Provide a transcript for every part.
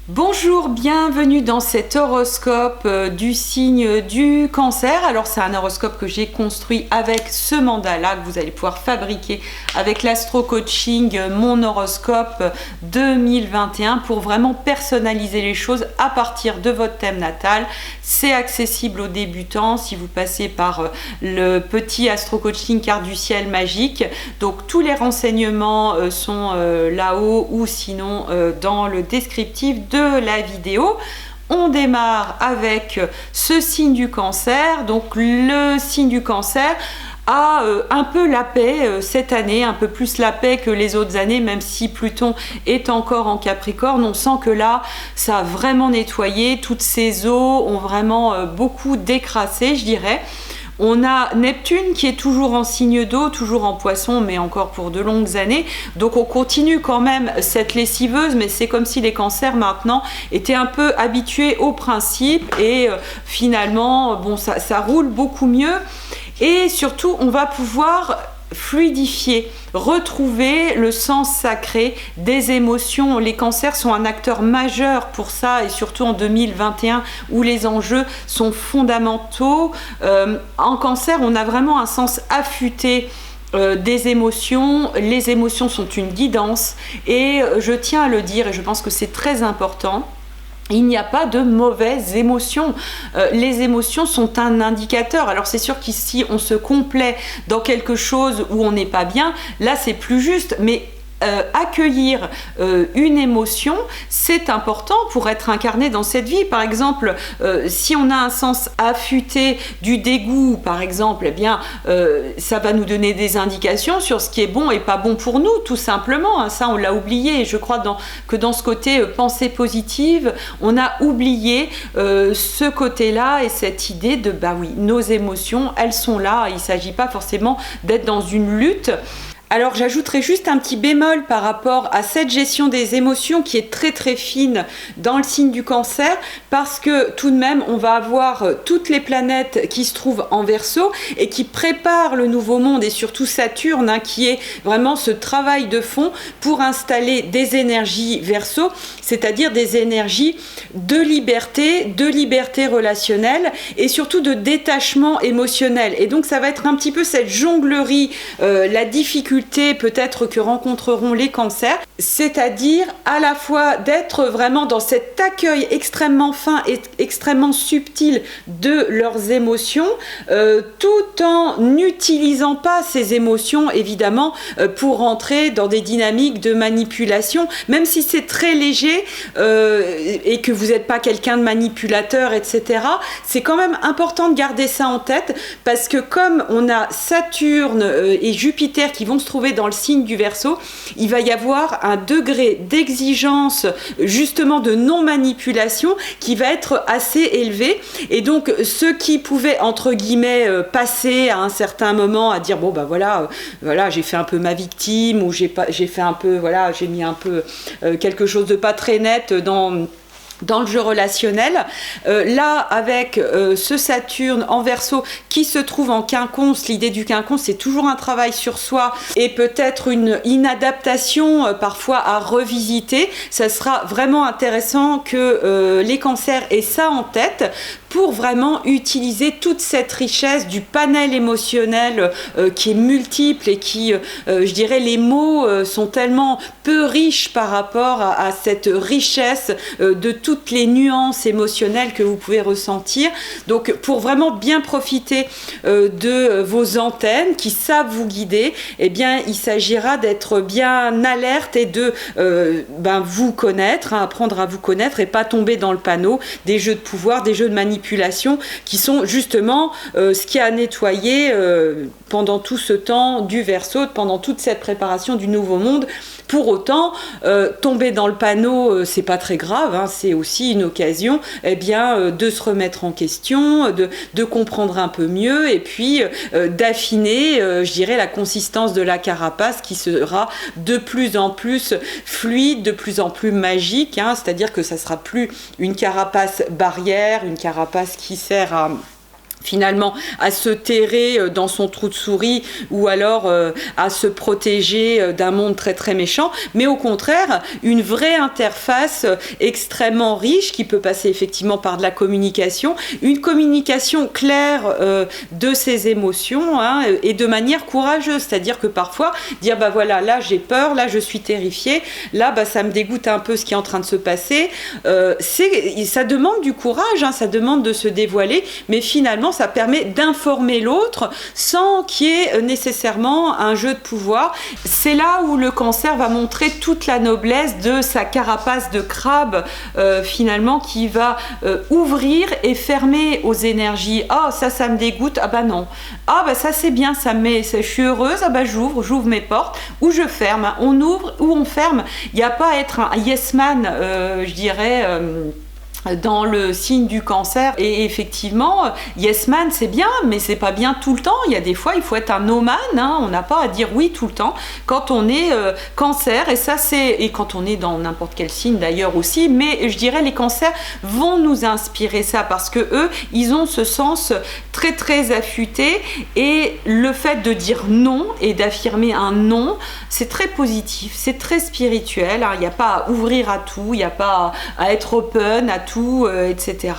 Bonjour, bienvenue dans cet horoscope du signe du Cancer. Alors c'est un horoscope que j'ai construit avec ce mandala que vous allez pouvoir fabriquer avec l'Astro Coaching, mon horoscope 2021 pour vraiment personnaliser les choses à partir de votre thème natal. C'est accessible aux débutants si vous passez par le petit Astro Coaching carte du ciel magique. Donc tous les renseignements sont là-haut ou sinon dans le descriptif de la vidéo. On démarre avec ce signe du Cancer. Donc le signe du Cancer a un peu la paix cette année, un peu plus la paix que les autres années, même si Pluton est encore en Capricorne. On sent que là, ça a vraiment nettoyé, toutes ces eaux ont vraiment beaucoup décrassé, je dirais. On a Neptune qui est toujours en signe d'eau, toujours en poisson, mais encore pour de longues années. Donc on continue quand même cette lessiveuse, mais c'est comme si les cancers maintenant étaient un peu habitués au principe et finalement, bon, ça roule beaucoup mieux. Et surtout, on va pouvoir fluidifier, retrouver le sens sacré des émotions. Les cancers sont un acteur majeur pour ça et surtout en 2021 où les enjeux sont fondamentaux. En cancer, on a vraiment un sens affûté des émotions. Les émotions sont une guidance et je tiens à le dire et je pense que c'est très important. Il n'y a pas de mauvaises émotions. Les émotions sont un indicateur. Alors c'est sûr qu'ici on se complaît dans quelque chose où on n'est pas bien. Là c'est plus juste, mais accueillir une émotion, c'est important pour être incarné dans cette vie. Par exemple, si on a un sens affûté du dégoût, par exemple, eh bien, ça va nous donner des indications sur ce qui est bon et pas bon pour nous, tout simplement. Ça, on l'a oublié. Et je crois que dans ce côté pensée positive, on a oublié ce côté-là et cette idée de, bah oui, nos émotions, elles sont là. Il ne s'agit pas forcément d'être dans une lutte. Alors j'ajouterai juste un petit bémol par rapport à cette gestion des émotions qui est très très fine dans le signe du Cancer, parce que tout de même on va avoir toutes les planètes qui se trouvent en Verseau et qui préparent le nouveau monde, et surtout Saturne qui est vraiment ce travail de fond pour installer des énergies Verseau, c'est-à-dire des énergies de liberté relationnelle et surtout de détachement émotionnel. Et donc ça va être un petit peu cette jonglerie, la difficulté peut-être que rencontreront les cancers, c'est-à-dire à la fois d'être vraiment dans cet accueil extrêmement fin et extrêmement subtil de leurs émotions, tout en n'utilisant pas ces émotions évidemment pour rentrer dans des dynamiques de manipulation, même si c'est très léger et que vous n'êtes pas quelqu'un de manipulateur, etc. C'est quand même important de garder ça en tête, parce que comme on a Saturne et Jupiter qui vont se trouver dans le signe du Verseau, il va y avoir un degré d'exigence justement de non-manipulation qui va être assez élevé. Et donc ceux qui pouvaient entre guillemets passer à un certain moment à dire bon bah voilà j'ai fait un peu ma victime, ou j'ai fait un peu, voilà, j'ai mis un peu quelque chose de pas très net dans le jeu relationnel. Là, avec ce Saturne en Verseau qui se trouve en quinconce, l'idée du quinconce, c'est toujours un travail sur soi et peut-être une inadaptation parfois à revisiter. Ça sera vraiment intéressant que les cancers aient ça en tête pour vraiment utiliser toute cette richesse du panel émotionnel qui est multiple et qui, je dirais, les mots sont tellement peu riches par rapport à cette richesse de toutes les nuances émotionnelles que vous pouvez ressentir. Donc pour vraiment bien profiter de vos antennes qui savent vous guider, eh bien il s'agira d'être bien alerte et de vous connaître, apprendre à vous connaître et pas tomber dans le panneau des jeux de pouvoir, des jeux de manipulation qui sont justement ce qui a nettoyé pendant tout ce temps du Verseau, pendant toute cette préparation du nouveau monde. Pour autant, tomber dans le panneau, c'est pas très grave, c'est aussi une occasion de se remettre en question, de comprendre un peu mieux et puis d'affiner, je dirais, la consistance de la carapace qui sera de plus en plus fluide, de plus en plus magique, c'est-à-dire que ça sera plus une carapace barrière, une carapace qui sert à finalement à se terrer dans son trou de souris ou alors à se protéger d'un monde très très méchant, mais au contraire une vraie interface extrêmement riche qui peut passer effectivement par de la communication, une communication claire de ses émotions et de manière courageuse, c'est-à-dire que parfois dire bah voilà, là j'ai peur, là je suis terrifiée, là bah ça me dégoûte un peu ce qui est en train de se passer, ça demande du courage, ça demande de se dévoiler, mais finalement ça permet d'informer l'autre sans qu'il y ait nécessairement un jeu de pouvoir. C'est là où le cancer va montrer toute la noblesse de sa carapace de crabe finalement qui va ouvrir et fermer aux énergies. Ah ça me dégoûte, ah bah non. Ah bah ça c'est bien, je suis heureuse, ah bah j'ouvre mes portes ou je ferme. On ouvre ou on ferme. Il n'y a pas à être un yes man, je dirais. Dans le signe du cancer, et effectivement yes man c'est bien, mais c'est pas bien tout le temps. Il y a des fois il faut être un no man, on n'a pas à dire oui tout le temps quand on est cancer, et quand on est dans n'importe quel signe d'ailleurs aussi, mais je dirais les cancers vont nous inspirer ça parce que eux ils ont ce sens très très affûté, et le fait de dire non et d'affirmer un non, c'est très positif, c'est très spirituel, il n'y a pas à ouvrir à tout, il n'y a pas à être open à tout, etc.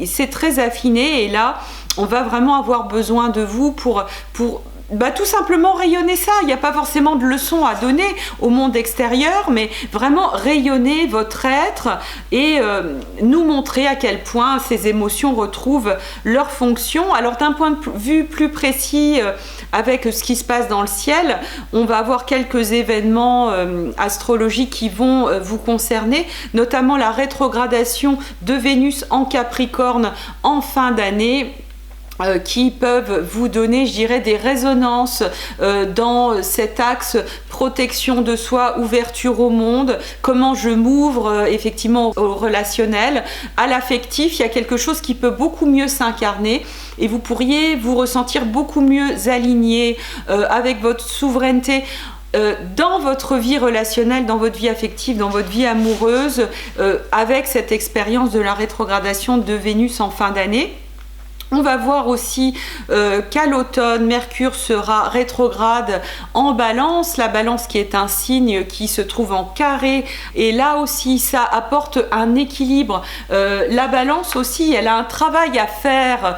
C'est très affiné, et là on va vraiment avoir besoin de vous pour tout simplement rayonner ça. Il n'y a pas forcément de leçons à donner au monde extérieur, mais vraiment rayonner votre être et nous montrer à quel point ces émotions retrouvent leur fonction. Alors d'un point de vue plus précis, avec ce qui se passe dans le ciel, on va avoir quelques événements astrologiques qui vont vous concerner, notamment la rétrogradation de Vénus en Capricorne en fin d'année, qui peuvent vous donner, je dirais, des résonances dans cet axe protection de soi, ouverture au monde, comment je m'ouvre effectivement au relationnel, à l'affectif. Il y a quelque chose qui peut beaucoup mieux s'incarner, et vous pourriez vous ressentir beaucoup mieux aligné avec votre souveraineté dans votre vie relationnelle, dans votre vie affective, dans votre vie amoureuse, avec cette expérience de la rétrogradation de Vénus en fin d'année. On va voir aussi qu'à l'automne, Mercure sera rétrograde en Balance, la Balance qui est un signe qui se trouve en carré, et là aussi ça apporte un équilibre. La Balance aussi, elle a un travail à faire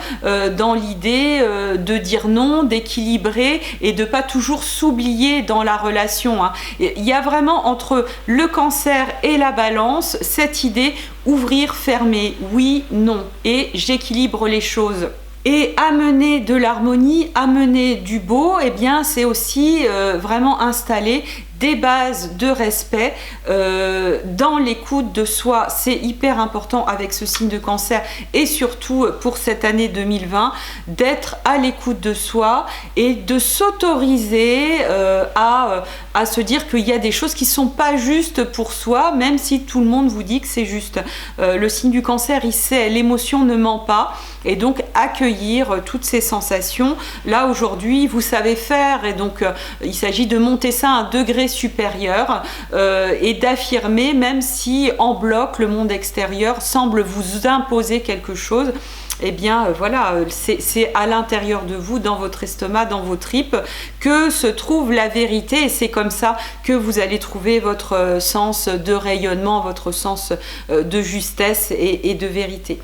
dans l'idée de dire non, d'équilibrer et de pas toujours s'oublier dans la relation. Il y a vraiment entre le Cancer et la Balance cette idée ouvrir, fermer, oui, non, et j'équilibre les choses. Et amener de l'harmonie, amener du beau, eh bien c'est aussi vraiment installer des bases de respect dans l'écoute de soi. C'est hyper important avec ce signe de Cancer, et surtout pour cette année 2020, d'être à l'écoute de soi et de s'autoriser à se dire qu'il y a des choses qui sont pas justes pour soi, même si tout le monde vous dit que c'est juste. Le signe du Cancer, il sait, l'émotion ne ment pas, et donc accueillir toutes ces sensations. Là aujourd'hui vous savez faire, et donc il s'agit de monter ça à un degré supérieur et d'affirmer, même si en bloc le monde extérieur semble vous imposer quelque chose. Eh bien voilà, c'est à l'intérieur de vous, dans votre estomac, dans vos tripes, que se trouve la vérité, et c'est comme ça que vous allez trouver votre sens de rayonnement, votre sens de justesse et de vérité.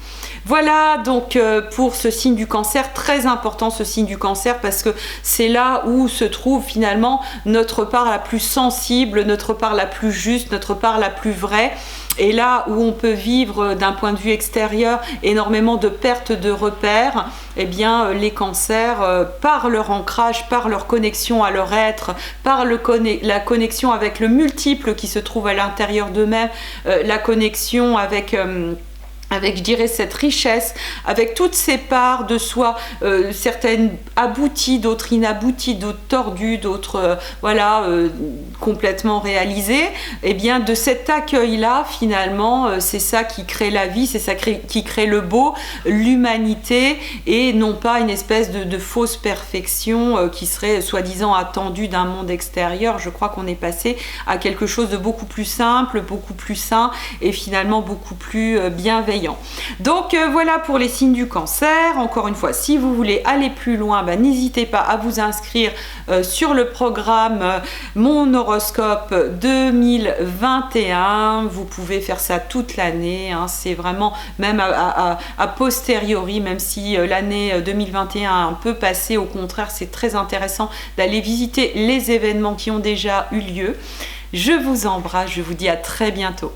Voilà donc pour ce signe du Cancer, très important ce signe du Cancer, parce que c'est là où se trouve finalement notre part la plus sensible, notre part la plus juste, notre part la plus vraie. Et là où on peut vivre d'un point de vue extérieur énormément de pertes de repères, eh bien les cancers, par leur ancrage, par leur connexion à leur être, par la connexion avec le multiple qui se trouve à l'intérieur d'eux-mêmes, la connexion avec je dirais cette richesse, avec toutes ces parts de soi, certaines abouties, d'autres inabouties, d'autres tordues, d'autres complètement réalisées, et bien de cet accueil-là, finalement, c'est ça qui crée la vie, c'est ça qui crée le beau, l'humanité, et non pas une espèce de fausse perfection qui serait soi-disant attendue d'un monde extérieur. Je crois qu'on est passé à quelque chose de beaucoup plus simple, beaucoup plus sain, et finalement beaucoup plus bienveillant. brillant. Donc voilà pour les signes du cancer. Encore une fois, si vous voulez aller plus loin, n'hésitez pas à vous inscrire sur le programme Mon horoscope 2021. Vous pouvez faire ça toute l'année, hein. C'est vraiment même à posteriori, même si l'année 2021 a un peu passé, au contraire c'est très intéressant d'aller visiter les événements qui ont déjà eu lieu. Je vous embrasse, je vous dis à très bientôt.